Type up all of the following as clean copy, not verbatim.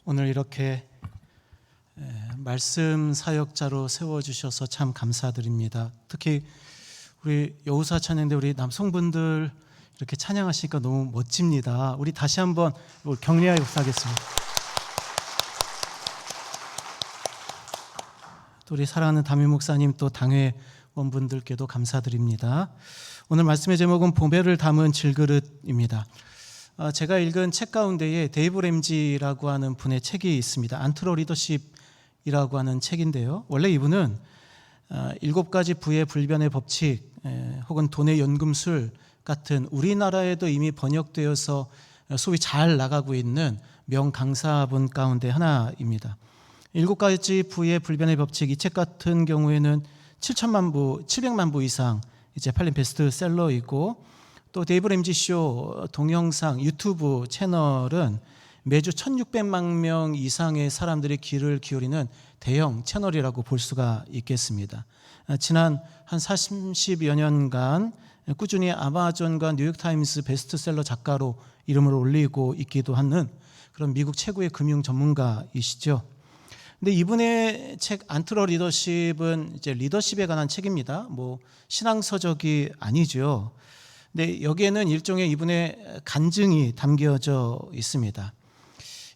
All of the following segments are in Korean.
오늘 이렇게 말씀 사역자로 세워주셔서 참 감사드립니다. 특히 우리 여우사 찬양대 우리 남성분들 이렇게 찬양하시니까 너무 멋집니다. 우리 다시 한번 격려하고 하겠습니다. 또 우리 사랑하는 담임 목사님 또 당회원분들께도 감사드립니다. 오늘 말씀의 제목은 보배를 담은 질그릇입니다. 제가 읽은 책 가운데에 데이브 램지라고 하는 분의 책이 있습니다. 안트로 리더십이라고 하는 책인데요. 원래 이분은 7가지 부의 불변의 법칙 혹은 돈의 연금술 같은 우리나라에도 이미 번역되어서 소위 잘 나가고 있는 명강사분 가운데 하나입니다. 7가지 부의 불변의 법칙, 이 책 같은 경우에는 700만 부 이상 이제 팔린 베스트셀러이고, 또 데이브 램지 쇼 동영상 유튜브 채널은 매주 1600만 명 이상의 사람들이 귀를 기울이는 대형 채널이라고 볼 수가 있겠습니다. 지난 한 40여 년간 꾸준히 아마존과 뉴욕타임스 베스트셀러 작가로 이름을 올리고 있기도 하는 그런 미국 최고의 금융 전문가이시죠. 근데 이분의 책 안트로 리더십은 이제 리더십에 관한 책입니다. 신앙서적이 아니죠. 근데 여기에는 일종의 이분의 간증이 담겨져 있습니다.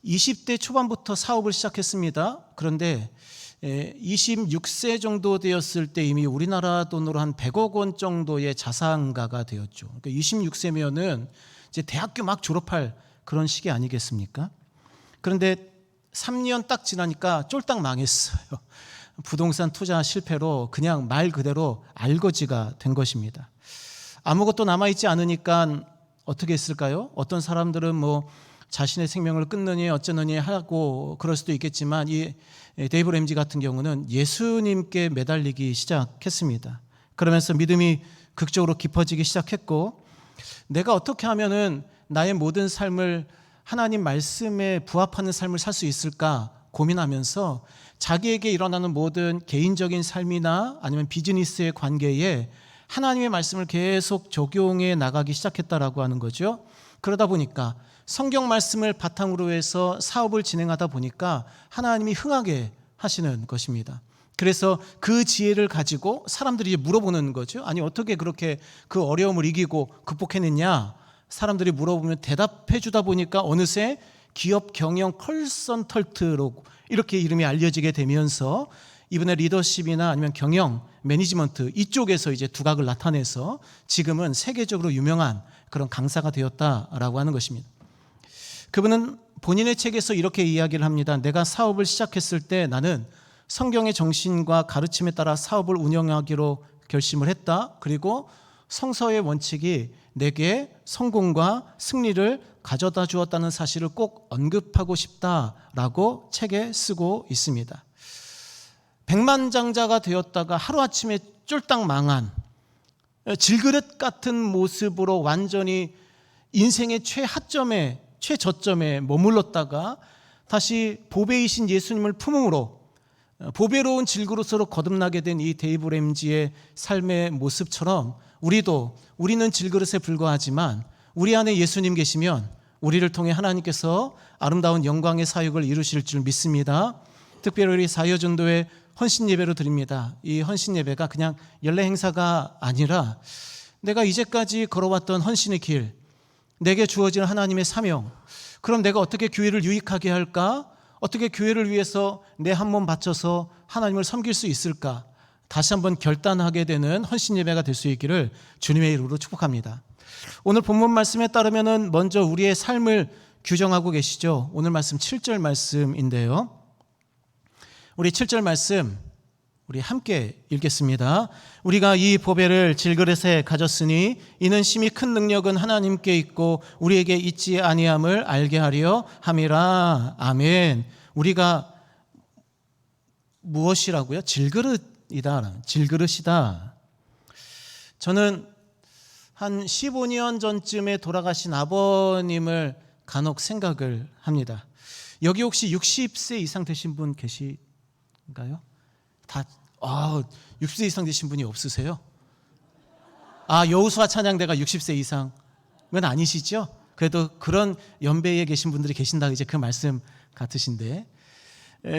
20대 초반부터 사업을 시작했습니다. 그런데 26세 정도 되었을 때 이미 우리나라 돈으로 한 100억 원 정도의 자산가가 되었죠. 그러니까 26세면은 이제 대학교 막 졸업할 그런 시기 아니겠습니까? 그런데 3년 딱 지나니까 쫄딱 망했어요. 부동산 투자 실패로 그냥 말 그대로 알거지가 된 것입니다. 아무것도 남아있지 않으니까 어떻게 했을까요? 어떤 사람들은 자신의 생명을 끊느니 어쩌느니 하고 그럴 수도 있겠지만, 이 데이브 램지 같은 경우는 예수님께 매달리기 시작했습니다. 그러면서 믿음이 극적으로 깊어지기 시작했고, 내가 어떻게 하면은 나의 모든 삶을 하나님 말씀에 부합하는 삶을 살 수 있을까 고민하면서 자기에게 일어나는 모든 개인적인 삶이나 아니면 비즈니스의 관계에 하나님의 말씀을 계속 적용해 나가기 시작했다라고 하는 거죠. 그러다 보니까 성경 말씀을 바탕으로 해서 사업을 진행하다 보니까 하나님이 흥하게 하시는 것입니다. 그래서 그 지혜를 가지고 사람들이 물어보는 거죠. 아니, 어떻게 그렇게 그 어려움을 이기고 극복해냈냐? 사람들이 물어보면 대답해 주다 보니까 어느새 기업 경영 컨설턴트로 이렇게 이름이 알려지게 되면서 이분의 리더십이나 아니면 경영, 매니지먼트 이쪽에서 이제 두각을 나타내서 지금은 세계적으로 유명한 그런 강사가 되었다라고 하는 것입니다. 그분은 본인의 책에서 이렇게 이야기를 합니다. 내가 사업을 시작했을 때 나는 성경의 정신과 가르침에 따라 사업을 운영하기로 결심을 했다. 그리고 성서의 원칙이 내게 성공과 승리를 가져다 주었다는 사실을 꼭 언급하고 싶다라고 책에 쓰고 있습니다. 백만장자가 되었다가 하루아침에 쫄딱 망한 질그릇 같은 모습으로 완전히 인생의 최하점에 최저점에 머물렀다가 다시 보배이신 예수님을 품음으로 보배로운 질그릇으로 거듭나게 된 이 데이브 램지의 삶의 모습처럼 우리는 질그릇에 불과하지만 우리 안에 예수님 계시면 우리를 통해 하나님께서 아름다운 영광의 사역을 이루실 줄 믿습니다. 특별히 우리 사여전도회 헌신 예배로 드립니다. 이 헌신 예배가 그냥 연례 행사가 아니라 내가 이제까지 걸어왔던 헌신의 길, 내게 주어진 하나님의 사명, 그럼 내가 어떻게 교회를 유익하게 할까? 어떻게 교회를 위해서 내 한 몸 바쳐서 하나님을 섬길 수 있을까? 다시 한번 결단하게 되는 헌신 예배가 될 수 있기를 주님의 이름으로 축복합니다. 오늘 본문 말씀에 따르면 먼저 우리의 삶을 규정하고 계시죠. 오늘 말씀 7절 말씀인데요. 우리 7절 말씀 우리 함께 읽겠습니다. 우리가 이 보배를 질그릇에 가졌으니 이는 심히 큰 능력은 하나님께 있고 우리에게 있지 아니함을 알게 하려 함이라. 아멘. 우리가 무엇이라고요? 질그릇이다. 저는 한 15년 전쯤에 돌아가신 아버님을 간혹 생각을 합니다. 여기 혹시 60세 이상 되신 분 계신가요? 60세 이상 되신 분이 없으세요? 여우수아 찬양대가 60세 이상은 아니시죠? 그래도 그런 연배에 계신 분들이 계신다, 이제 그 말씀 같으신데,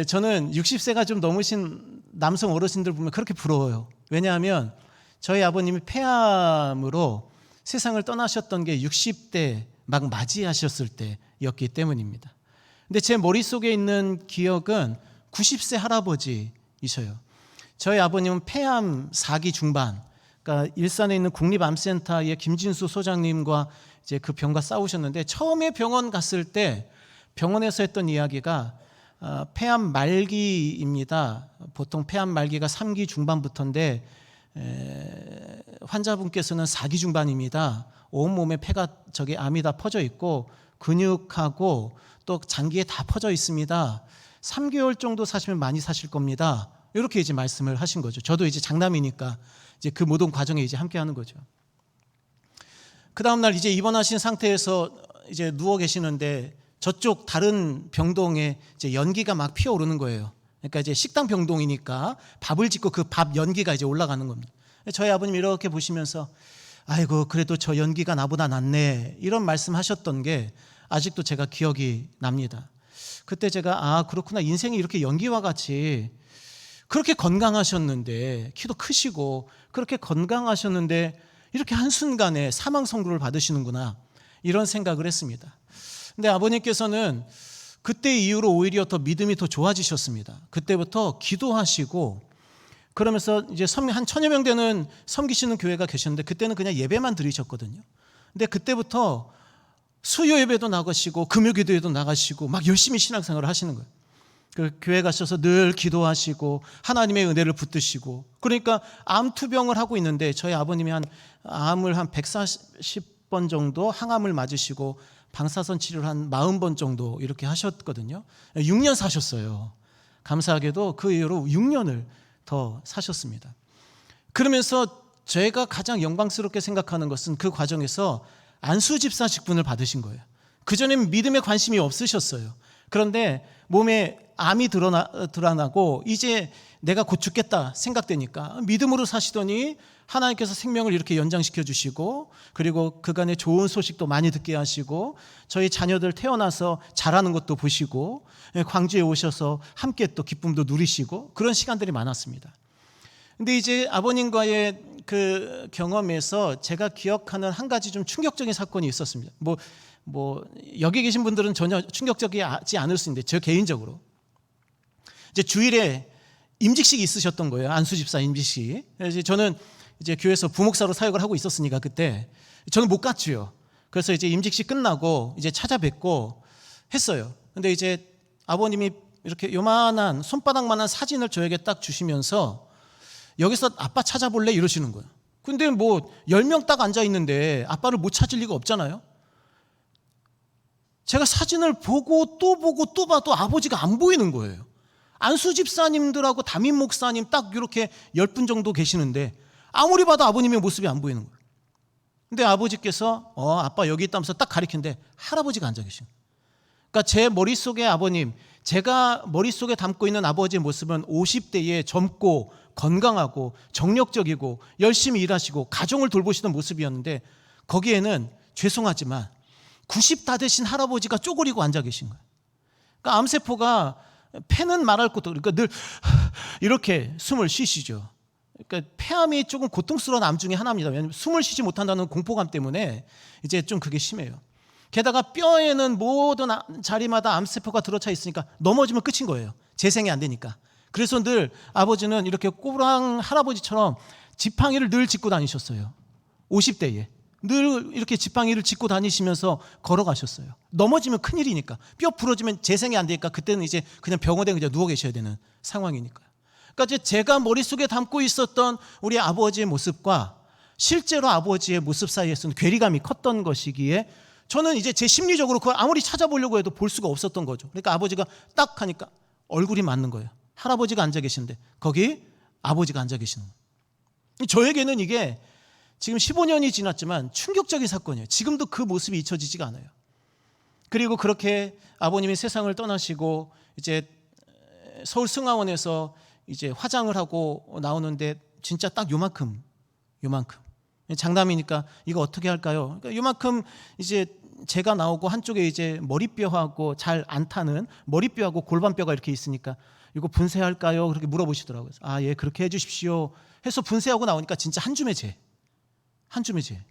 저는 60세가 좀 넘으신 남성 어르신들 보면 그렇게 부러워요. 왜냐하면 저희 아버님이 폐암으로 세상을 떠나셨던 게 60대 막 맞이하셨을 때였기 때문입니다. 근데 제 머릿속에 있는 기억은 90세 할아버지이셔요. 저희 아버님은 폐암 4기 중반, 그러니까 일산에 있는 국립암센터의 김진수 소장님과 이제 그 병과 싸우셨는데, 처음에 병원 갔을 때 병원에서 했던 이야기가 폐암 말기입니다. 보통 폐암 말기가 3기 중반부터인데 환자분께서는 4기 중반입니다. 온몸에 폐가 암이 다 퍼져 있고 근육하고 또 장기에 다 퍼져 있습니다. 3개월 정도 사시면 많이 사실 겁니다. 이렇게 이제 말씀을 하신 거죠. 저도 이제 장남이니까 이제 그 모든 과정에 이제 함께 하는 거죠. 그 다음 날 이제 입원하신 상태에서 이제 누워 계시는데 저쪽 다른 병동에 이제 연기가 막 피어오르는 거예요. 그러니까 이제 식당 병동이니까 밥을 짓고 그 밥 연기가 이제 올라가는 겁니다. 저희 아버님이 이렇게 보시면서 아이고 그래도 저 연기가 나보다 낫네, 이런 말씀하셨던 게 아직도 제가 기억이 납니다. 그때 제가 그렇구나, 인생이 이렇게 연기와 같이 그렇게 건강하셨는데, 키도 크시고 그렇게 건강하셨는데 이렇게 한순간에 사망 선고를 받으시는구나, 이런 생각을 했습니다. 근데 아버님께서는 그때 이후로 오히려 더 믿음이 더 좋아지셨습니다. 그때부터 기도하시고 그러면서 이제 한 1000여 명 되는 섬기시는 교회가 계셨는데 그때는 그냥 예배만 드리셨거든요. 근데 그때부터 수요 예배도 나가시고 금요 기도회도 나가시고 막 열심히 신앙생활을 하시는 거예요. 그 교회 가셔서 늘 기도하시고 하나님의 은혜를 붙드시고, 그러니까 암 투병을 하고 있는데 저희 아버님이 암을 한 140번 정도 항암을 맞으시고 방사선 치료를 한 40번 정도 이렇게 하셨거든요. 6년 사셨어요. 감사하게도 그 이후로 6년을 더 사셨습니다. 그러면서 제가 가장 영광스럽게 생각하는 것은 그 과정에서 안수 집사 직분을 받으신 거예요. 그전엔 믿음에 관심이 없으셨어요. 그런데 몸에 암이 드러나고 이제 내가 곧 죽겠다 생각되니까 믿음으로 사시더니 하나님께서 생명을 이렇게 연장시켜 주시고, 그리고 그간의 좋은 소식도 많이 듣게 하시고, 저희 자녀들 태어나서 자라는 것도 보시고, 광주에 오셔서 함께 또 기쁨도 누리시고, 그런 시간들이 많았습니다. 근데 이제 아버님과의 그 경험에서 제가 기억하는 한 가지 좀 충격적인 사건이 있었습니다. 여기 계신 분들은 전혀 충격적이지 않을 수 있는데, 저 개인적으로 이제 주일에 임직식이 있으셨던 거예요. 안수집사 임직식. 그래서 저는 이제 교회에서 부목사로 사역을 하고 있었으니까 그때 저는 못 갔지요. 그래서 이제 임직식 끝나고 이제 찾아뵙고 했어요. 근데 이제 아버님이 이렇게 요만한 손바닥만한 사진을 저에게 딱 주시면서 여기서 아빠 찾아볼래? 이러시는 거예요. 근데 10명 딱 앉아 있는데 아빠를 못 찾을 리가 없잖아요. 제가 사진을 보고 또 봐도 아버지가 안 보이는 거예요. 안수 집사님들하고 담임 목사님 딱 이렇게 10분 정도 계시는데 아무리 봐도 아버님의 모습이 안 보이는 거예요. 근데 아버지께서 아빠 여기 있다면서 딱 가리키는데 할아버지가 앉아 계신 거예요. 그러니까 제 머릿속에 아버님, 제가 머릿속에 담고 있는 아버지의 모습은 50대에 젊고 건강하고 정력적이고 열심히 일하시고 가정을 돌보시던 모습이었는데, 거기에는 죄송하지만 90 다 되신 할아버지가 쪼그리고 앉아 계신 거예요. 그러니까 암세포가 폐는 말할 것도, 그러니까 늘 이렇게 숨을 쉬시죠. 그러니까 폐암이 조금 고통스러운 암 중에 하나입니다. 왜냐하면 숨을 쉬지 못한다는 공포감 때문에 이제 좀 그게 심해요. 게다가 뼈에는 모든 자리마다 암세포가 들어차 있으니까 넘어지면 끝인 거예요. 재생이 안 되니까. 그래서 늘 아버지는 이렇게 꼬부랑 할아버지처럼 지팡이를 늘 짚고 다니셨어요. 50대에 늘 이렇게 지팡이를 짚고 다니시면서 걸어가셨어요. 넘어지면 큰일이니까, 뼈 부러지면 재생이 안 되니까 그때는 이제 그냥 병원에 그냥 누워 계셔야 되는 상황이니까요. 그러니까 제가 머릿속에 담고 있었던 우리 아버지의 모습과 실제로 아버지의 모습 사이에서는 괴리감이 컸던 것이기에 저는 이제 제 심리적으로 그걸 아무리 찾아보려고 해도 볼 수가 없었던 거죠. 그러니까 아버지가 딱 하니까 얼굴이 맞는 거예요. 할아버지가 앉아 계신데 거기 아버지가 앉아 계시는 거예요. 저에게는 이게 지금 15년이 지났지만 충격적인 사건이에요. 지금도 그 모습이 잊혀지지가 않아요. 그리고 그렇게 아버님이 세상을 떠나시고 이제 서울 승하원에서 이제 화장을 하고 나오는데 진짜 딱 요만큼 장남이니까 이거 어떻게 할까요? 그러니까 요만큼 이제 재가 나오고 한쪽에 이제 머리뼈하고 잘 안 타는 머리뼈하고 골반뼈가 이렇게 있으니까 이거 분쇄할까요? 그렇게 물어보시더라고요. 아, 예, 그렇게 해주십시오. 해서 분쇄하고 나오니까 진짜 한 줌의 재. 한 줌의 재.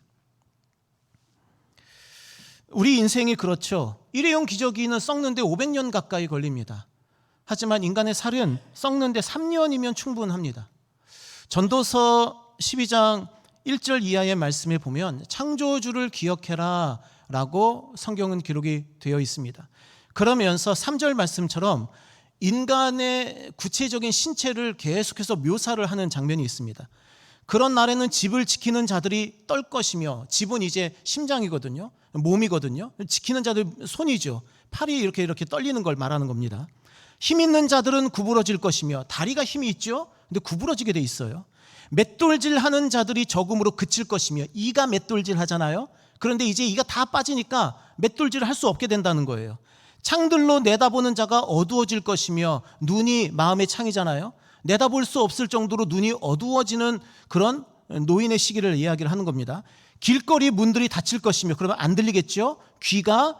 우리 인생이 그렇죠. 일회용 기저귀는 썩는데 500년 가까이 걸립니다. 하지만 인간의 살은 썩는데 3년이면 충분합니다. 전도서 12장 1절 이하의 말씀에 보면 창조주를 기억해라 라고 성경은 기록이 되어 있습니다. 그러면서 3절 말씀처럼 인간의 구체적인 신체를 계속해서 묘사를 하는 장면이 있습니다. 그런 날에는 집을 지키는 자들이 떨 것이며, 집은 이제 심장이거든요, 몸이거든요. 지키는 자들 손이죠. 팔이 이렇게 떨리는 걸 말하는 겁니다. 힘 있는 자들은 구부러질 것이며, 다리가 힘이 있죠, 근데 구부러지게 돼 있어요. 맷돌질 하는 자들이 적음으로 그칠 것이며, 이가 맷돌질 하잖아요. 그런데 이제 이가 다 빠지니까 맷돌질을 할 수 없게 된다는 거예요. 창들로 내다보는 자가 어두워질 것이며, 눈이 마음의 창이잖아요. 내다볼 수 없을 정도로 눈이 어두워지는 그런 노인의 시기를 이야기를 하는 겁니다. 길거리 문들이 닫힐 것이며, 그러면 안 들리겠죠. 귀가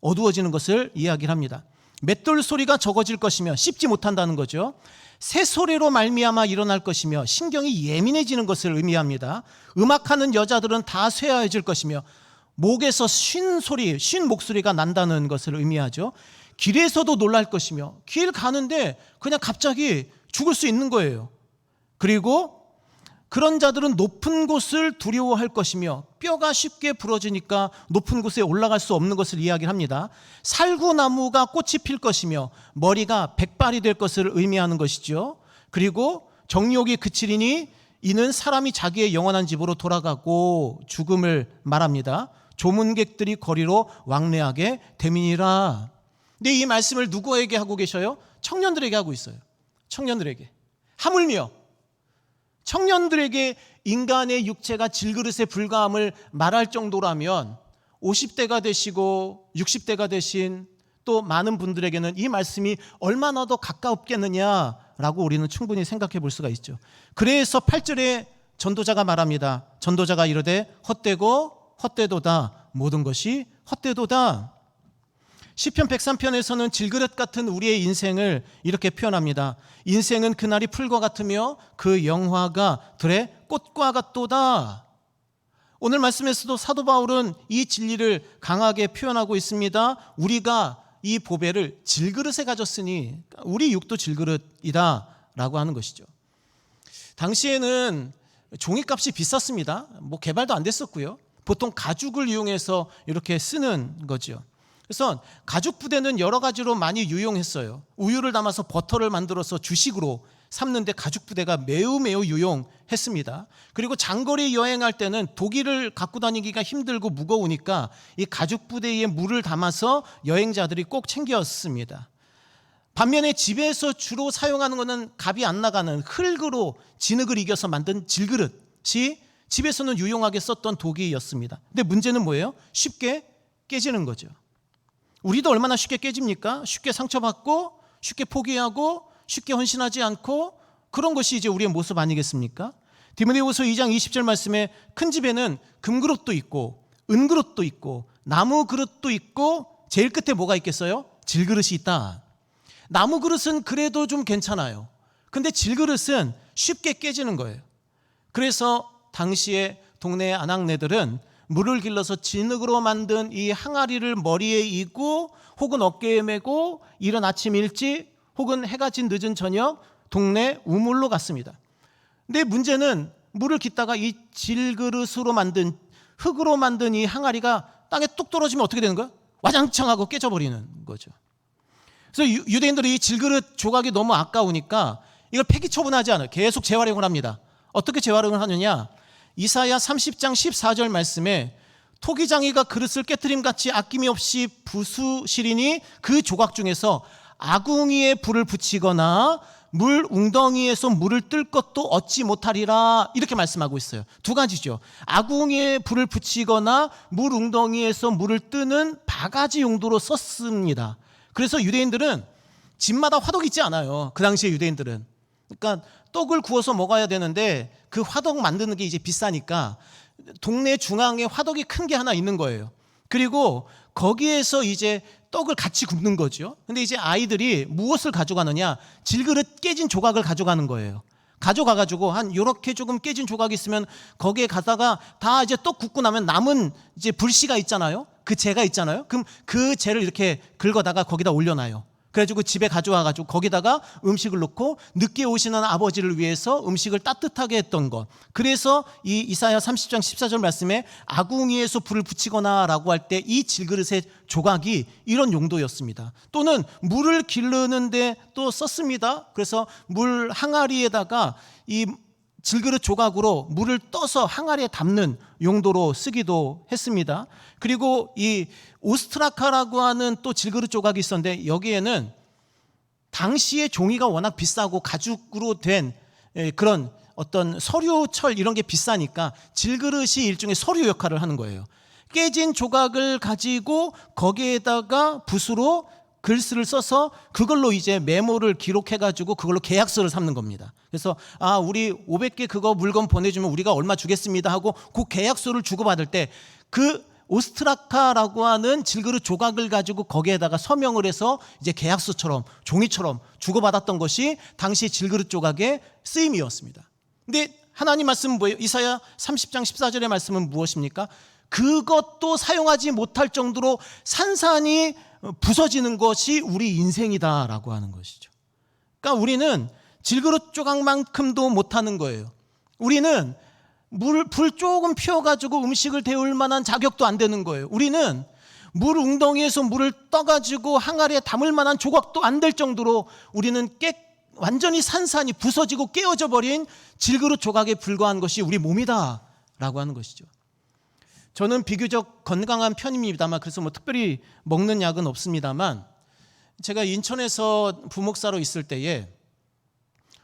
어두워지는 것을 이야기를 합니다. 맷돌 소리가 적어질 것이며, 씹지 못한다는 거죠. 새소리로 말미암아 일어날 것이며, 신경이 예민해지는 것을 의미합니다. 음악하는 여자들은 다 쇠하여질 것이며, 목에서 쉰 목소리가 난다는 것을 의미하죠. 길에서도 놀랄 것이며, 길 가는데 그냥 갑자기 죽을 수 있는 거예요. 그리고 그런 자들은 높은 곳을 두려워할 것이며, 뼈가 쉽게 부러지니까 높은 곳에 올라갈 수 없는 것을 이야기를 합니다. 살구나무가 꽃이 필 것이며, 머리가 백발이 될 것을 의미하는 것이죠. 그리고 정욕이 그치리니 이는 사람이 자기의 영원한 집으로 돌아가고 죽음을 말합니다. 조문객들이 거리로 왕래하게 됨이니라. 근데 이 말씀을 누구에게 하고 계셔요? 청년들에게 하고 있어요. 청년들에게. 하물며 청년들에게 인간의 육체가 질그릇에 불과함을 말할 정도라면 50대가 되시고 60대가 되신 또 많은 분들에게는 이 말씀이 얼마나 더 가깝겠느냐라고 우리는 충분히 생각해 볼 수가 있죠. 그래서 8절에 전도자가 말합니다. 전도자가 이르되 헛되고 헛되도다, 모든 것이 헛되도다. 시편 103편에서는 질그릇 같은 우리의 인생을 이렇게 표현합니다. 인생은 그날이 풀과 같으며 그 영화가 들의 꽃과 같도다. 오늘 말씀에서도 사도 바울은 이 진리를 강하게 표현하고 있습니다. 우리가 이 보배를 질그릇에 가졌으니 우리 육도 질그릇이다 라고 하는 것이죠. 당시에는 종이값이 비쌌습니다. 개발도 안 됐었고요. 보통 가죽을 이용해서 이렇게 쓰는 거죠. 그래서 가죽 부대는 여러 가지로 많이 유용했어요. 우유를 담아서 버터를 만들어서 주식으로 삼는데 가죽 부대가 매우 유용했습니다. 그리고 장거리 여행할 때는 도기를 갖고 다니기가 힘들고 무거우니까 이 가죽 부대에 물을 담아서 여행자들이 꼭 챙겼습니다. 반면에 집에서 주로 사용하는 것은 값이 안 나가는 흙으로 진흙을 이겨서 만든 질그릇이 집에서는 유용하게 썼던 도기였습니다. 근데 문제는 뭐예요? 쉽게 깨지는 거죠. 우리도 얼마나 쉽게 깨집니까? 쉽게 상처받고 쉽게 포기하고 쉽게 헌신하지 않고, 그런 것이 이제 우리의 모습 아니겠습니까? 디모데후서 2장 20절 말씀에 큰 집에는 금그릇도 있고 은그릇도 있고 나무 그릇도 있고 제일 끝에 뭐가 있겠어요? 질그릇이 있다. 나무 그릇은 그래도 좀 괜찮아요. 근데 질그릇은 쉽게 깨지는 거예요. 그래서 당시에 동네 아낙네들은 물을 길러서 진흙으로 만든 이 항아리를 머리에 이고 혹은 어깨에 메고 이른 아침 일찍 혹은 해가 진 늦은 저녁 동네 우물로 갔습니다. 근데 문제는 물을 깃다가 이 질그릇으로 만든 흙으로 만든 이 항아리가 땅에 뚝 떨어지면 어떻게 되는 거예요? 와장창 하고 깨져버리는 거죠. 그래서 유대인들이 이 질그릇 조각이 너무 아까우니까 이걸 폐기 처분하지 않아요. 계속 재활용을 합니다. 어떻게 재활용을 하느냐? 이사야 30장 14절 말씀에 토기장이가 그릇을 깨트림같이 아낌이 없이 부수시리니 그 조각 중에서 아궁이에 불을 붙이거나 물 웅덩이에서 물을 뜰 것도 얻지 못하리라, 이렇게 말씀하고 있어요. 두 가지죠. 아궁이에 불을 붙이거나 물 웅덩이에서 물을 뜨는 바가지 용도로 썼습니다. 그래서 유대인들은 집마다 화덕이 있지 않아요. 그 당시에 유대인들은. 그러니까 떡을 구워서 먹어야 되는데 그 화덕 만드는 게 이제 비싸니까 동네 중앙에 화덕이 큰 게 하나 있는 거예요. 그리고 거기에서 이제 떡을 같이 굽는 거죠. 근데 이제 아이들이 무엇을 가져가느냐? 질그릇 깨진 조각을 가져가는 거예요. 가져가가지고 한 요렇게 조금 깨진 조각이 있으면 거기에 가다가 다 이제 떡 굽고 나면 남은 이제 불씨가 있잖아요. 그 재가 있잖아요. 그럼 그 재를 이렇게 긁어다가 거기다 올려놔요. 그래가지고 집에 가져와가지고 거기다가 음식을 넣고 늦게 오시는 아버지를 위해서 음식을 따뜻하게 했던 것. 그래서 이 이사야 30장 14절 말씀에 아궁이에서 불을 붙이거나 라고 할 때 이 질그릇의 조각이 이런 용도였습니다. 또는 물을 기르는데 또 썼습니다. 그래서 물 항아리에다가 이 질그릇 조각으로 물을 떠서 항아리에 담는 용도로 쓰기도 했습니다. 그리고 이 오스트라카라고 하는 또 질그릇 조각이 있었는데 여기에는 당시의 종이가 워낙 비싸고 가죽으로 된 그런 어떤 서류, 철 이런 게 비싸니까 질그릇이 일종의 서류 역할을 하는 거예요. 깨진 조각을 가지고 거기에다가 붓으로 글씨를 써서 그걸로 이제 메모를 기록해가지고 그걸로 계약서를 삼는 겁니다. 그래서 우리 500개 그거 물건 보내주면 우리가 얼마 주겠습니다 하고 그 계약서를 주고받을 때 그 오스트라카라고 하는 질그릇 조각을 가지고 거기에다가 서명을 해서 이제 계약서처럼 종이처럼 주고받았던 것이 당시 질그릇 조각의 쓰임이었습니다. 근데 하나님 말씀은 뭐예요? 이사야 30장 14절의 말씀은 무엇입니까? 그것도 사용하지 못할 정도로 산산이 부서지는 것이 우리 인생이다라고 하는 것이죠. 그러니까 우리는 질그릇 조각만큼도 못하는 거예요. 우리는 불 조금 피워가지고 음식을 데울 만한 자격도 안 되는 거예요. 우리는 물 웅덩이에서 물을 떠가지고 항아리에 담을 만한 조각도 안 될 정도로 우리는 완전히 산산이 부서지고 깨어져 버린 질그릇 조각에 불과한 것이 우리 몸이다라고 하는 것이죠. 저는 비교적 건강한 편입니다만, 그래서 뭐 특별히 먹는 약은 없습니다만, 제가 인천에서 부목사로 있을 때에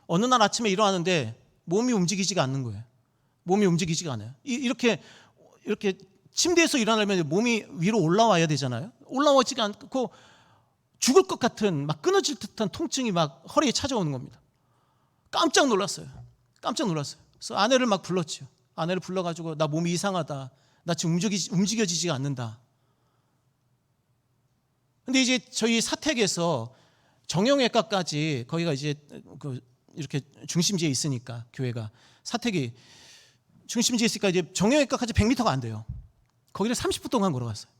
어느 날 아침에 일어나는데 몸이 움직이지가 않는 거예요. 몸이 움직이지가 않아요. 이렇게 침대에서 일어나면 몸이 위로 올라와야 되잖아요. 올라오지가 않고 죽을 것 같은 막 끊어질 듯한 통증이 막 허리에 찾아오는 겁니다. 깜짝 놀랐어요. 그래서 아내를 막 불렀죠. 아내를 불러가지고 나 몸이 이상하다. 나 지금 움직여지지가 않는다. 근데 이제 저희 사택에서 정형외과까지, 거기가 이제 이렇게 중심지에 있으니까, 교회가 사택이 중심지에 있으니까 이제 정형외과까지 100m가 안 돼요. 거기를 30분 동안 걸어갔어요.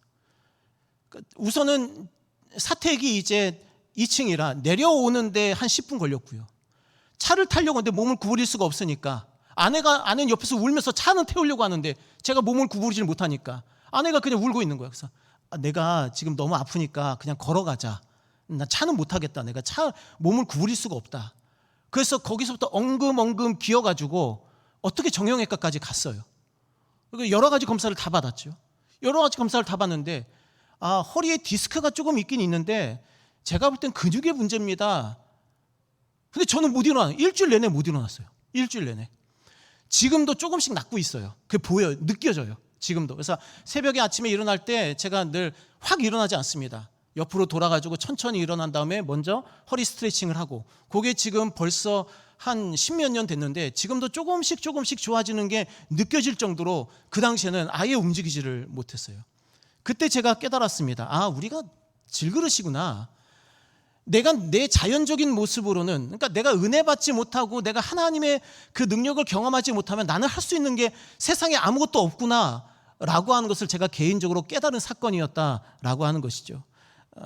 우선은 사택이 이제 2층이라 내려오는데 한 10분 걸렸고요. 차를 타려고 하는데 몸을 구부릴 수가 없으니까 아내는 옆에서 울면서 차는 태우려고 하는데 제가 몸을 구부리질 못하니까 아내가 그냥 울고 있는 거야. 그래서 내가 지금 너무 아프니까 그냥 걸어가자. 나 차는 못하겠다. 내가 몸을 구부릴 수가 없다. 그래서 거기서부터 엉금엉금 기어가지고 어떻게 정형외과까지 갔어요. 여러 가지 검사를 다 받았죠. 여러 가지 검사를 다 받는데 허리에 디스크가 조금 있긴 있는데 제가 볼 땐 근육의 문제입니다. 근데 저는 못 일어나요. 일주일 내내 못 일어났어요. 일주일 내내. 지금도 조금씩 낫고 있어요. 그게 보여요. 느껴져요. 지금도. 그래서 새벽에 아침에 일어날 때 제가 늘 확 일어나지 않습니다. 옆으로 돌아가지고 천천히 일어난 다음에 먼저 허리 스트레칭을 하고, 그게 지금 벌써 한 10몇 년 됐는데 지금도 조금씩 좋아지는 게 느껴질 정도로 그 당시에는 아예 움직이지를 못했어요. 그때 제가 깨달았습니다. 우리가 질그릇이구나. 내가 내 자연적인 모습으로는, 그러니까 내가 은혜 받지 못하고 내가 하나님의 그 능력을 경험하지 못하면 나는 할 수 있는 게 세상에 아무것도 없구나 라고 하는 것을 제가 개인적으로 깨달은 사건이었다라고 하는 것이죠.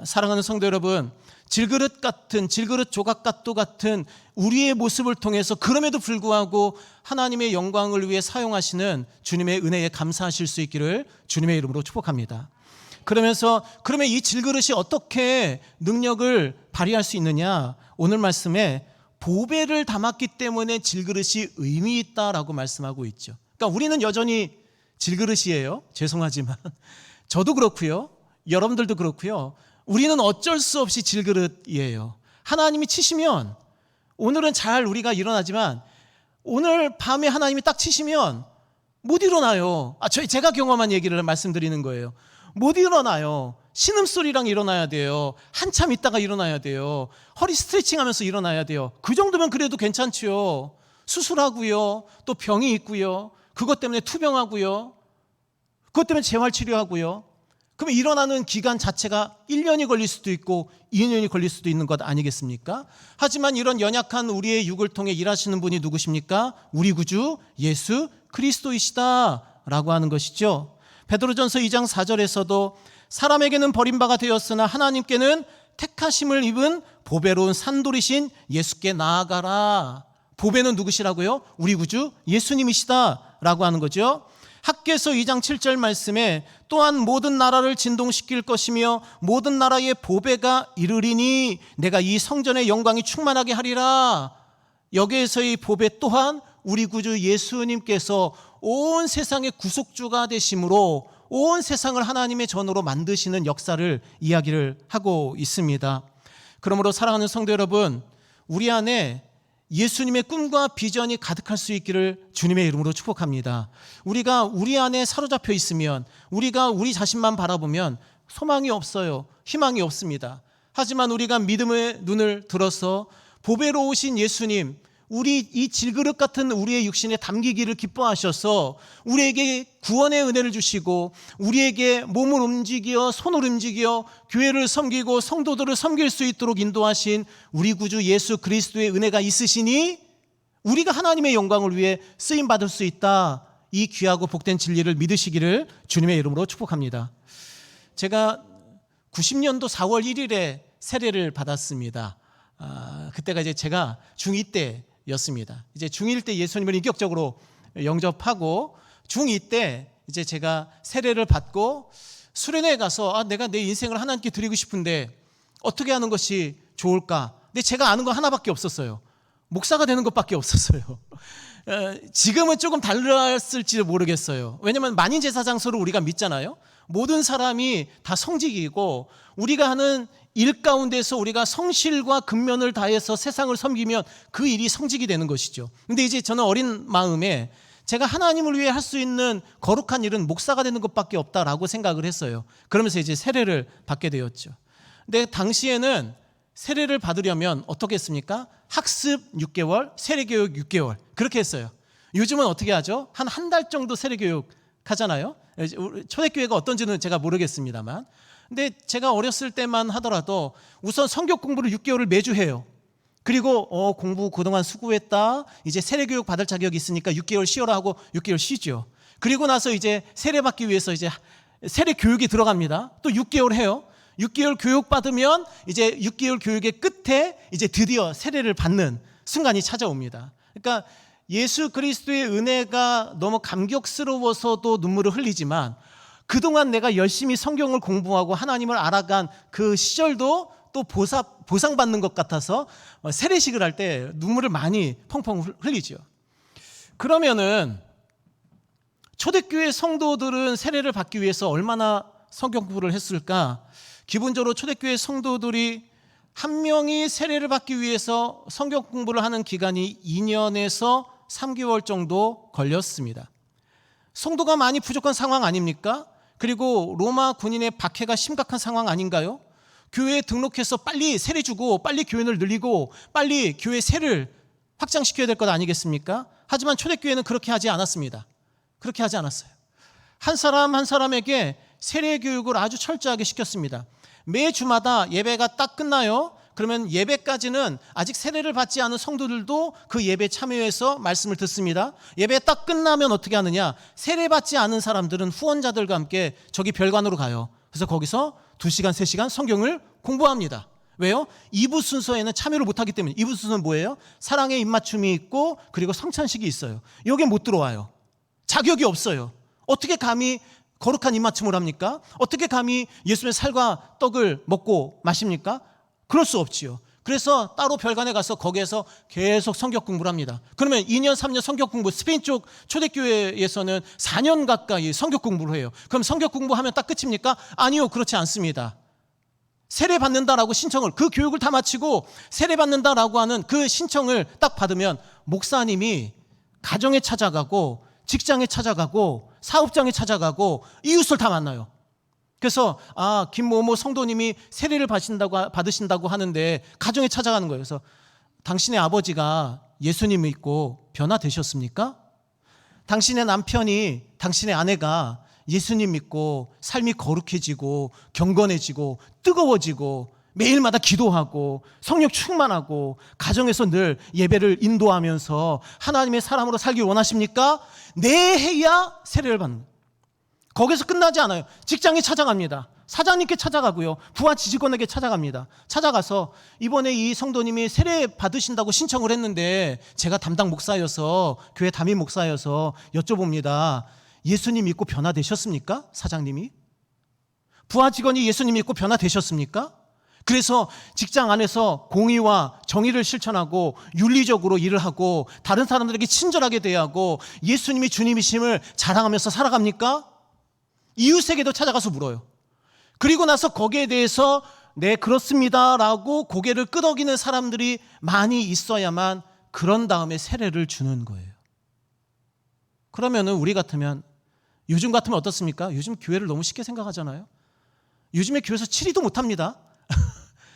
사랑하는 성도 여러분, 질그릇 조각갓도 같은 우리의 모습을 통해서 그럼에도 불구하고 하나님의 영광을 위해 사용하시는 주님의 은혜에 감사하실 수 있기를 주님의 이름으로 축복합니다. 그러면 이 질그릇이 어떻게 능력을 발휘할 수 있느냐? 오늘 말씀에 보배를 담았기 때문에 질그릇이 의미 있다라고 말씀하고 있죠. 그러니까 우리는 여전히 질그릇이에요. 죄송하지만 저도 그렇고요. 여러분들도 그렇고요. 우리는 어쩔 수 없이 질그릇이에요. 하나님이 치시면 오늘은 잘 우리가 일어나지만 오늘 밤에 하나님이 딱 치시면 못 일어나요. 제가 경험한 얘기를 말씀드리는 거예요. 못 일어나요. 신음소리랑 일어나야 돼요. 한참 있다가 일어나야 돼요. 허리 스트레칭 하면서 일어나야 돼요. 그 정도면 그래도 괜찮죠. 수술하고요. 또 병이 있고요. 그것 때문에 투병하고요. 그것 때문에 재활치료하고요. 그럼 일어나는 기간 자체가 1년이 걸릴 수도 있고 2년이 걸릴 수도 있는 것 아니겠습니까? 하지만 이런 연약한 우리의 육을 통해 일하시는 분이 누구십니까? 우리 구주 예수 그리스도이시다라고 하는 것이죠. 베드로전서 2장 4절에서도 사람에게는 버림바가 되었으나 하나님께는 택하심을 입은 보배로운 산돌이신 예수께 나아가라. 보배는 누구시라고요? 우리 구주 예수님이시다라고 하는 거죠. 학개서 2장 7절 말씀에 또한 모든 나라를 진동시킬 것이며 모든 나라의 보배가 이르리니 내가 이 성전의 영광이 충만하게 하리라. 여기에서의 보배 또한 우리 구주 예수님께서 온 세상의 구속주가 되심으로 온 세상을 하나님의 전으로 만드시는 역사를 이야기를 하고 있습니다. 그러므로 사랑하는 성도 여러분, 우리 안에 예수님의 꿈과 비전이 가득할 수 있기를 주님의 이름으로 축복합니다. 우리가 우리 안에 사로잡혀 있으면, 우리가 우리 자신만 바라보면 소망이 없어요. 희망이 없습니다. 하지만 우리가 믿음의 눈을 들어서 보배로우신 예수님, 우리 이 질그릇 같은 우리의 육신에 담기기를 기뻐하셔서 우리에게 구원의 은혜를 주시고 우리에게 몸을 움직여 손을 움직여 교회를 섬기고 성도들을 섬길 수 있도록 인도하신 우리 구주 예수 그리스도의 은혜가 있으시니 우리가 하나님의 영광을 위해 쓰임받을 수 있다. 이 귀하고 복된 진리를 믿으시기를 주님의 이름으로 축복합니다. 제가 90년도 4월 1일에 세례를 받았습니다. 그때가 이제 제가 중2 때였습니다. 이제 중1 때 예수님을 인격적으로 영접하고 중2 때 이제 제가 세례를 받고 수련회에 가서 내가 내 인생을 하나님께 드리고 싶은데 어떻게 하는 것이 좋을까? 근데 제가 아는 거 하나밖에 없었어요. 목사가 되는 것밖에 없었어요. 지금은 조금 달랐을지 모르겠어요. 왜냐하면 만인제사장소를 우리가 믿잖아요. 모든 사람이 다 성직이고 우리가 하는 일 가운데서 우리가 성실과 근면을 다해서 세상을 섬기면 그 일이 성직이 되는 것이죠. 근데 이제 저는 어린 마음에 제가 하나님을 위해 할 수 있는 거룩한 일은 목사가 되는 것밖에 없다라고 생각을 했어요. 그러면서 이제 세례를 받게 되었죠. 근데 당시에는 세례를 받으려면 어떻게 했습니까? 학습 6개월, 세례교육 6개월 그렇게 했어요. 요즘은 어떻게 하죠? 한 달 정도 세례교육 하잖아요. 초대교회가 어떤지는 제가 모르겠습니다만, 근데 제가 어렸을 때만 하더라도 우선 성경 공부를 6개월을 매주 해요. 그리고 공부 그동안 수고했다. 이제 세례교육 받을 자격이 있으니까 6개월 쉬어라 하고 6개월 쉬죠. 그리고 나서 이제 세례 받기 위해서 이제 세례 교육이 들어갑니다. 또 6개월 해요. 6개월 교육 받으면 이제 6개월 교육의 끝에 이제 드디어 세례를 받는 순간이 찾아옵니다. 그러니까 예수 그리스도의 은혜가 너무 감격스러워서도 눈물을 흘리지만 그동안 내가 열심히 성경을 공부하고 하나님을 알아간 그 시절도 또 보상받는 것 같아서 세례식을 할 때 눈물을 많이 펑펑 흘리죠. 그러면은 초대교회 성도들은 세례를 받기 위해서 얼마나 성경 공부를 했을까? 기본적으로 초대교회 성도들이 한 명이 세례를 받기 위해서 성경 공부를 하는 기간이 2년에서 3개월 정도 걸렸습니다. 성도가 많이 부족한 상황 아닙니까? 그리고 로마 군인의 박해가 심각한 상황 아닌가요? 교회에 등록해서 빨리 세례 주고 빨리 교인을 늘리고 빨리 교회 세를 확장시켜야 될 것 아니겠습니까? 하지만 초대교회는 그렇게 하지 않았습니다. 그렇게 하지 않았어요. 한 사람 한 사람에게 세례 교육을 아주 철저하게 시켰습니다. 매 주마다 예배가 딱 끝나요. 그러면 예배까지는 아직 세례를 받지 않은 성도들도 그 예배에 참여해서 말씀을 듣습니다. 예배 딱 끝나면 어떻게 하느냐? 세례 받지 않은 사람들은 후원자들과 함께 저기 별관으로 가요. 그래서 거기서 2시간, 3시간 성경을 공부합니다. 왜요? 2부 순서에는 참여를 못하기 때문에. 2부 순서는 뭐예요? 사랑의 입맞춤이 있고 그리고 성찬식이 있어요. 여기에 못 들어와요. 자격이 없어요. 어떻게 감히 거룩한 입맞춤을 합니까? 어떻게 감히 예수님의 살과 떡을 먹고 마십니까? 그럴 수 없지요. 그래서 따로 별관에 가서 거기에서 계속 성경 공부를 합니다. 그러면 2년, 3년 성경 공부, 스페인 쪽 초대교회에서는 4년 가까이 성경 공부를 해요. 그럼 성경 공부하면 딱 끝입니까? 아니요, 그렇지 않습니다. 세례 받는다라고 신청을, 그 교육을 다 마치고 세례 받는다라고 하는 그 신청을 딱 받으면 목사님이 가정에 찾아가고 직장에 찾아가고 사업장에 찾아가고 이웃을 다 만나요. 그래서 김모모 성도님이 세례를 받으신다고 하는데 가정에 찾아가는 거예요. 그래서 당신의 아버지가 예수님 믿고 변화되셨습니까? 당신의 남편이, 당신의 아내가 예수님 믿고 삶이 거룩해지고 경건해지고 뜨거워지고 매일마다 기도하고 성령 충만하고 가정에서 늘 예배를 인도하면서 하나님의 사람으로 살길 원하십니까? 네 해야 세례를 받는 거예요. 거기서 끝나지 않아요. 직장에 찾아갑니다. 사장님께 찾아가고요. 부하 지직원에게 찾아갑니다. 찾아가서 이번에 이 성도님이 세례 받으신다고 신청을 했는데 제가 담당 목사여서 교회 담임 목사여서 여쭤봅니다. 예수님 믿고 변화되셨습니까? 사장님이? 부하 직원이 예수님 믿고 변화되셨습니까? 그래서 직장 안에서 공의와 정의를 실천하고 윤리적으로 일을 하고 다른 사람들에게 친절하게 대하고 예수님이 주님이심을 자랑하면서 살아갑니까? 이웃에게도 찾아가서 물어요. 그리고 나서 거기에 대해서 네 그렇습니다 라고 고개를 끄덕이는 사람들이 많이 있어야만 그런 다음에 세례를 주는 거예요. 그러면은 우리 같으면 요즘 같으면 어떻습니까? 요즘 교회를 너무 쉽게 생각하잖아요. 요즘에 교회에서 치리도 못합니다.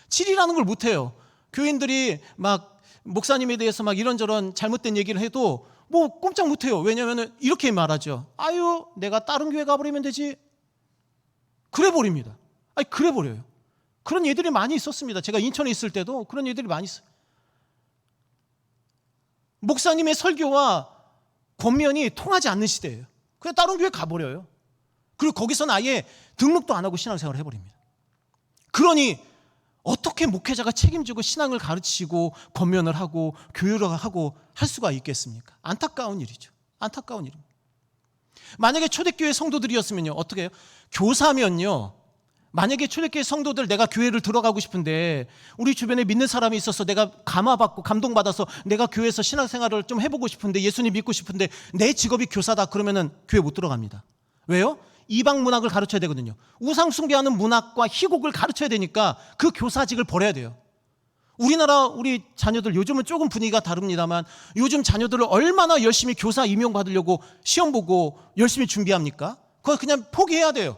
치리라는 걸 못해요. 교인들이 막 목사님에 대해서 막 이런저런 잘못된 얘기를 해도 뭐 꼼짝 못해요. 왜냐하면 이렇게 말하죠. 아유 내가 다른 교회 가버리면 되지. 그래 버립니다. 아니 그래 버려요. 그런 예들이 많이 있었습니다. 제가 인천에 있을 때도 그런 예들이 많이 있어요. 목사님의 설교와 권면이 통하지 않는 시대예요. 그냥 다른 교회 가버려요. 그리고 거기서는 아예 등록도 안 하고 신앙생활을 해버립니다. 그러니 어떻게 목회자가 책임지고 신앙을 가르치고 권면을 하고 교육을 하고 할 수가 있겠습니까? 안타까운 일이죠. 안타까운 일입니다. 만약에 초대교회 성도들이었으면요 어떻게 해요? 교사면요 만약에 초대교회 성도들 내가 교회를 들어가고 싶은데 우리 주변에 믿는 사람이 있어서 내가 감화받고 감동받아서 내가 교회에서 신앙생활을 좀 해보고 싶은데 예수님 믿고 싶은데 내 직업이 교사다 그러면은 교회 못 들어갑니다. 왜요? 이방 문학을 가르쳐야 되거든요. 우상 숭배하는 문학과 희곡을 가르쳐야 되니까 그 교사직을 버려야 돼요. 우리나라 우리 자녀들 요즘은 조금 분위기가 다릅니다만 요즘 자녀들을 얼마나 열심히 교사 임용 받으려고 시험 보고 열심히 준비합니까? 그거 그냥 포기해야 돼요.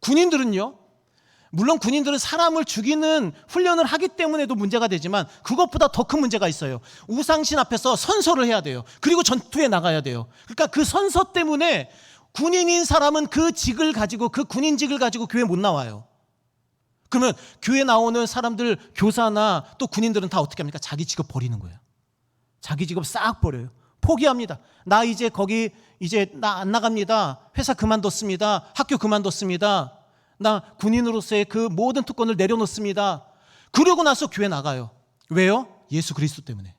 군인들은요 물론 군인들은 사람을 죽이는 훈련을 하기 때문에도 문제가 되지만 그것보다 더 큰 문제가 있어요. 우상신 앞에서 선서를 해야 돼요. 그리고 전투에 나가야 돼요. 그러니까 그 선서 때문에 군인인 사람은 그 직을 가지고 그 군인직을 가지고 교회 못 나와요. 그러면 교회 나오는 사람들 교사나 또 군인들은 다 어떻게 합니까? 자기 직업 버리는 거예요. 자기 직업 싹 버려요. 포기합니다. 나 이제 거기 이제 나 안 나갑니다. 회사 그만뒀습니다. 학교 그만뒀습니다. 나 군인으로서의 그 모든 특권을 내려놓습니다. 그러고 나서 교회 나가요. 왜요? 예수 그리스도 때문에.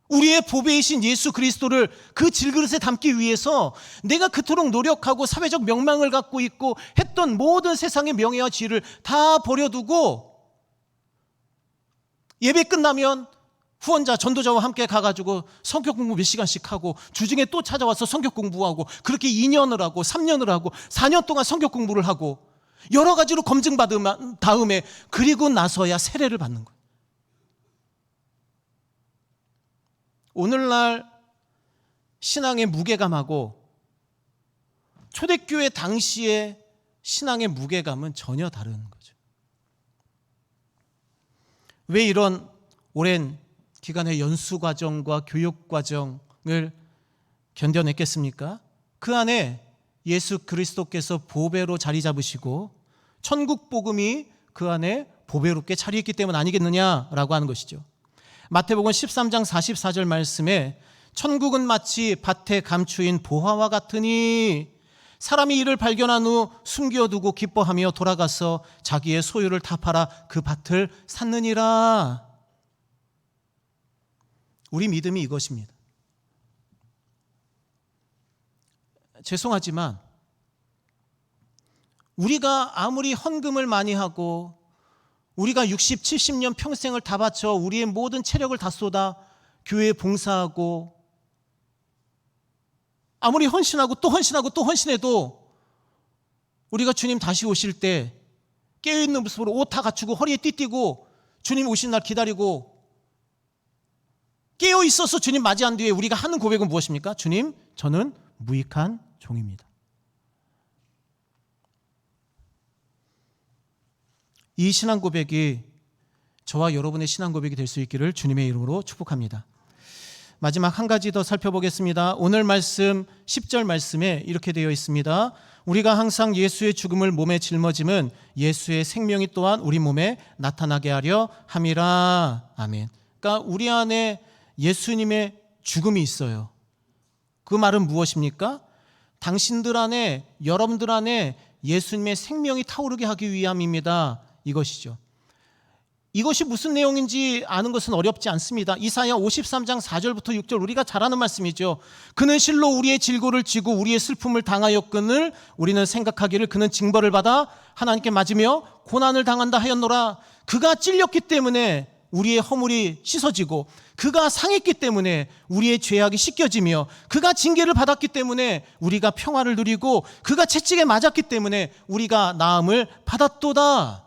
우리의 보배이신 예수 그리스도를 그 질그릇에 담기 위해서 내가 그토록 노력하고 사회적 명망을 갖고 있고 했던 모든 세상의 명예와 지위를 다 버려두고 예배 끝나면 후원자, 전도자와 함께 가가지고 성격 공부 몇 시간씩 하고 주중에 또 찾아와서 성격 공부하고 그렇게 2년을 하고 3년을 하고 4년 동안 성격 공부를 하고 여러 가지로 검증받은 다음에 그리고 나서야 세례를 받는 거예요. 오늘날 신앙의 무게감하고 초대교회 당시의 신앙의 무게감은 전혀 다른 거죠. 왜 이런 오랜 기간의 연수 과정과 교육 과정을 견뎌냈겠습니까? 그 안에 예수 그리스도께서 보배로 자리 잡으시고 천국 복음이 그 안에 보배롭게 자리했기 때문 아니겠느냐라고 하는 것이죠. 마태복음 13장 44절 말씀에 천국은 마치 밭에 감추인 보화와 같으니 사람이 이를 발견한 후 숨겨두고 기뻐하며 돌아가서 자기의 소유를 다 팔아 그 밭을 샀느니라. 우리 믿음이 이것입니다. 죄송하지만 우리가 아무리 헌금을 많이 하고 우리가 60, 70년 평생을 다 바쳐 우리의 모든 체력을 다 쏟아 교회에 봉사하고 아무리 헌신하고 또 헌신하고 또 헌신해도 우리가 주님 다시 오실 때 깨어있는 모습으로 옷 다 갖추고 허리에 띠띠고 주님 오신 날 기다리고 깨어있어서 주님 맞이한 뒤에 우리가 하는 고백은 무엇입니까? 주님, 저는 무익한 종입니다. 이 신앙 고백이 저와 여러분의 신앙 고백이 될 수 있기를 주님의 이름으로 축복합니다. 마지막 한 가지 더 살펴보겠습니다. 오늘 말씀 10절 말씀에 이렇게 되어 있습니다. 우리가 항상 예수의 죽음을 몸에 짊어짐은 예수의 생명이 또한 우리 몸에 나타나게 하려 함이라. 아멘. 그러니까 우리 안에 예수님의 죽음이 있어요. 그 말은 무엇입니까? 당신들 안에, 여러분들 안에 예수님의 생명이 타오르게 하기 위함입니다. 이것이죠. 이것이 무슨 내용인지 아는 것은 어렵지 않습니다. 이사야 53장 4절부터 6절 우리가 잘 아는 말씀이죠. 그는 실로 우리의 질고를 지고 우리의 슬픔을 당하였거늘 우리는 생각하기를 그는 징벌을 받아 하나님께 맞으며 고난을 당한다 하였노라. 그가 찔렸기 때문에 우리의 허물이 씻어지고 그가 상했기 때문에 우리의 죄악이 씻겨지며 그가 징계를 받았기 때문에 우리가 평화를 누리고 그가 채찍에 맞았기 때문에 우리가 나음을 받았도다.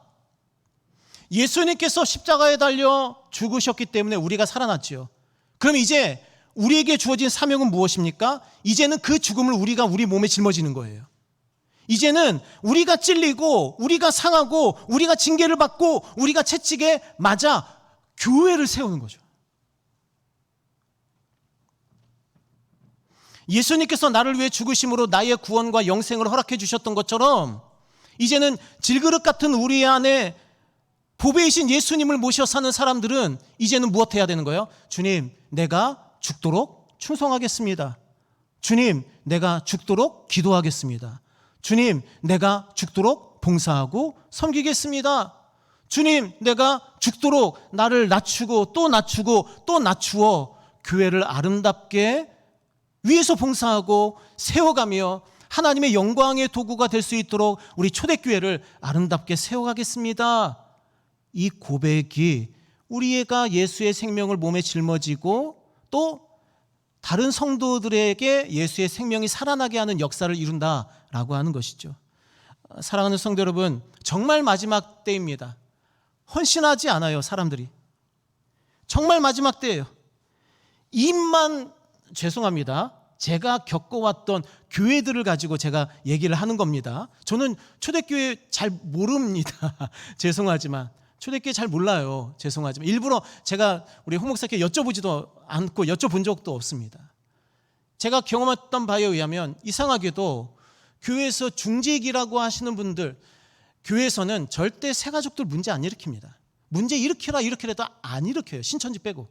예수님께서 십자가에 달려 죽으셨기 때문에 우리가 살아났지요. 그럼 이제 우리에게 주어진 사명은 무엇입니까? 이제는 그 죽음을 우리가 우리 몸에 짊어지는 거예요. 이제는 우리가 찔리고 우리가 상하고 우리가 징계를 받고 우리가 채찍에 맞아 교회를 세우는 거죠. 예수님께서 나를 위해 죽으심으로 나의 구원과 영생을 허락해 주셨던 것처럼 이제는 질그릇 같은 우리 안에 보배이신 예수님을 모셔 사는 사람들은 이제는 무엇 해야 되는 거예요? 주님, 내가 죽도록 충성하겠습니다. 주님, 내가 죽도록 기도하겠습니다. 주님, 내가 죽도록 봉사하고 섬기겠습니다. 주님, 내가 죽도록 나를 낮추고 또 낮추어 교회를 아름답게 위에서 봉사하고 세워가며 하나님의 영광의 도구가 될 수 있도록 우리 초대교회를 아름답게 세워가겠습니다. 이 고백이 우리가 예수의 생명을 몸에 짊어지고 또 다른 성도들에게 예수의 생명이 살아나게 하는 역사를 이룬다라고 하는 것이죠. 사랑하는 성도 여러분, 정말 마지막 때입니다. 헌신하지 않아요, 사람들이. 정말 마지막 때예요. 입만, 죄송합니다, 제가 겪어왔던 교회들을 가지고 제가 얘기를 하는 겁니다. 저는 초대교회 잘 모릅니다. 죄송하지만 초대교회 잘 몰라요. 죄송하지만 일부러 제가 우리 홍 목사께 여쭤보지도 않고 여쭤본 적도 없습니다. 제가 경험했던 바에 의하면 이상하게도 교회에서 중직이라고 하시는 분들, 교회에서는 절대 새가족들 문제 안 일으킵니다. 문제 일으키라 해도 안 일으켜요. 신천지 빼고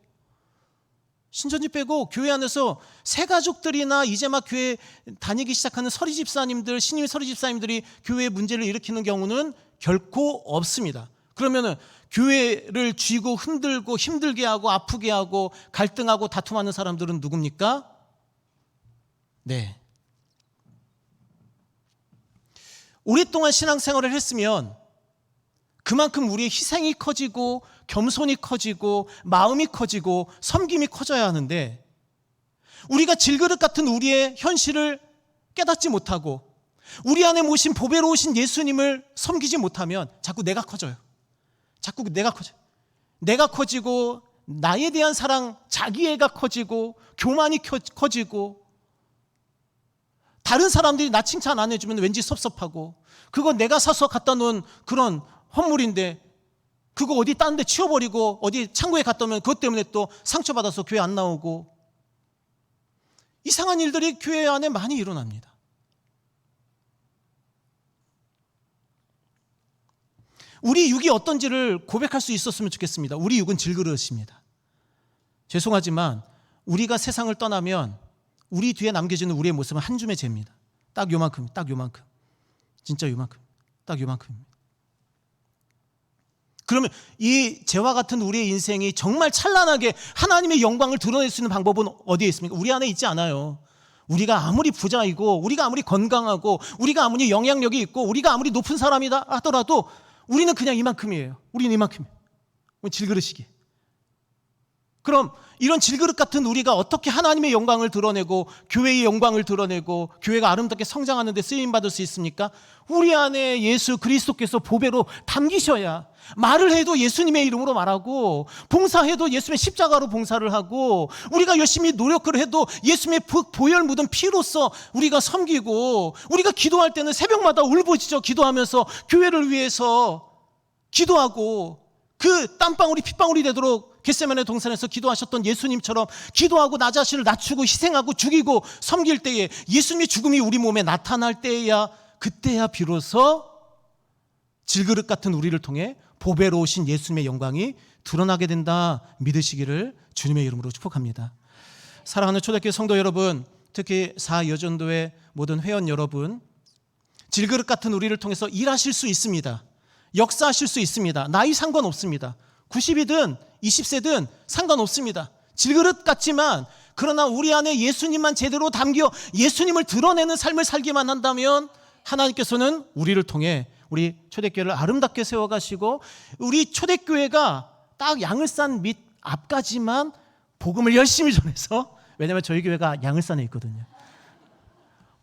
교회 안에서 새가족들이나 이제 막 교회 다니기 시작하는 서리집사님들, 신임 서리집사님들이 교회에 문제를 일으키는 경우는 결코 없습니다. 그러면은 교회를 쥐고 흔들고 힘들게 하고 아프게 하고 갈등하고 다툼하는 사람들은 누굽니까? 네. 오랫동안 신앙생활을 했으면 그만큼 우리의 희생이 커지고 겸손이 커지고 마음이 커지고 섬김이 커져야 하는데 우리가 질그릇 같은 우리의 현실을 깨닫지 못하고 우리 안에 모신 보배로우신 예수님을 섬기지 못하면 자꾸 내가 커져요. 내가 커지고 나에 대한 사랑, 자기애가 커지고 교만이 커지고 다른 사람들이 나 칭찬 안 해주면 왠지 섭섭하고 그거 내가 사서 갖다 놓은 그런 헌물인데 그거 어디 딴 데 치워버리고 어디 창고에 갖다 놓으면 그것 때문에 또 상처받아서 교회 안 나오고 이상한 일들이 교회 안에 많이 일어납니다. 우리 육이 어떤지를 고백할 수 있었으면 좋겠습니다. 우리 육은 질그릇입니다. 죄송하지만 우리가 세상을 떠나면 우리 뒤에 남겨지는 우리의 모습은 한 줌의 재입니다. 딱 요만큼. 진짜 요만큼. 딱 요만큼입니다. 그러면 이 재와 같은 우리의 인생이 정말 찬란하게 하나님의 영광을 드러낼 수 있는 방법은 어디에 있습니까? 우리 안에 있지 않아요. 우리가 아무리 부자이고 우리가 아무리 건강하고 우리가 아무리 영향력이 있고 우리가 아무리 높은 사람이다 하더라도 우리는 그냥 이만큼이에요. 우리는 이만큼이에요. 질그릇이기. 그럼 이런 질그릇 같은 우리가 어떻게 하나님의 영광을 드러내고 교회의 영광을 드러내고 교회가 아름답게 성장하는 데 쓰임받을 수 있습니까? 우리 안에 예수 그리스도께서 보배로 담기셔야 말을 해도 예수님의 이름으로 말하고 봉사해도 예수님의 십자가로 봉사를 하고 우리가 열심히 노력을 해도 예수님의 보혈 묻은 피로써 우리가 섬기고 우리가 기도할 때는 새벽마다 울부짖어 기도하면서 교회를 위해서 기도하고 그 땀방울이 핏방울이 되도록 겟세마네 동산에서 기도하셨던 예수님처럼 기도하고 나 자신을 낮추고 희생하고 죽이고 섬길 때에 예수님의 죽음이 우리 몸에 나타날 때야, 그때야 비로소 질그릇 같은 우리를 통해 보배로우신 예수님의 영광이 드러나게 된다 믿으시기를 주님의 이름으로 축복합니다. 사랑하는 초대교회 성도 여러분, 특히 사여전도의 모든 회원 여러분, 질그릇 같은 우리를 통해서 일하실 수 있습니다. 역사하실 수 있습니다. 나이 상관없습니다. 90이든 20세든 상관없습니다. 질그릇 같지만 그러나 우리 안에 예수님만 제대로 담겨 예수님을 드러내는 삶을 살기만 한다면 하나님께서는 우리를 통해 우리 초대교회를 아름답게 세워가시고, 우리 초대교회가 딱 양을산 밑 앞까지만 복음을 열심히 전해서, 왜냐하면 저희 교회가 양을산에 있거든요.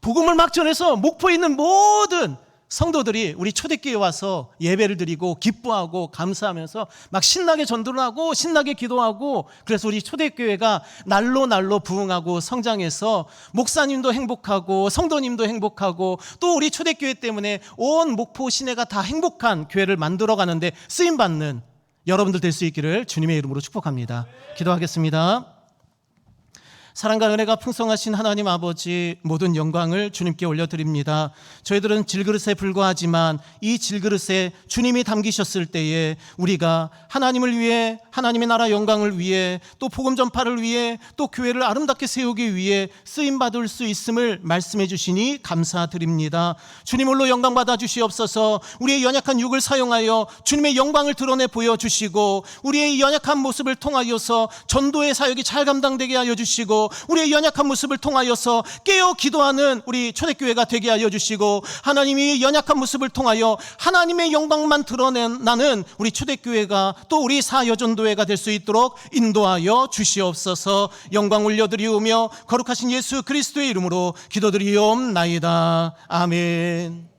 복음을 막 전해서 목포에 있는 모든 성도들이 우리 초대교회에 와서 예배를 드리고 기뻐하고 감사하면서 막 신나게 전도를 하고 신나게 기도하고, 그래서 우리 초대교회가 날로 날로 부흥하고 성장해서 목사님도 행복하고 성도님도 행복하고 또 우리 초대교회 때문에 온 목포 시내가 다 행복한 교회를 만들어가는데 쓰임받는 여러분들 될 수 있기를 주님의 이름으로 축복합니다. 기도하겠습니다. 사랑과 은혜가 풍성하신 하나님 아버지, 모든 영광을 주님께 올려드립니다. 저희들은 질그릇에 불과하지만 이 질그릇에 주님이 담기셨을 때에 우리가 하나님을 위해, 하나님의 나라 영광을 위해, 또 복음 전파를 위해, 또 교회를 아름답게 세우기 위해 쓰임받을 수 있음을 말씀해 주시니 감사드립니다. 주님 홀로 영광 받아 주시옵소서. 우리의 연약한 육을 사용하여 주님의 영광을 드러내 보여주시고, 우리의 연약한 모습을 통하여서 전도의 사역이 잘 감당되게 하여 주시고, 우리의 연약한 모습을 통하여서 깨어 기도하는 우리 초대교회가 되게 하여 주시고, 하나님이 연약한 모습을 통하여 하나님의 영광만 드러내는 우리 초대교회가 또 우리 사여전도회가 될 수 있도록 인도하여 주시옵소서. 영광 올려드리오며 거룩하신 예수 그리스도의 이름으로 기도드리옵나이다. 아멘.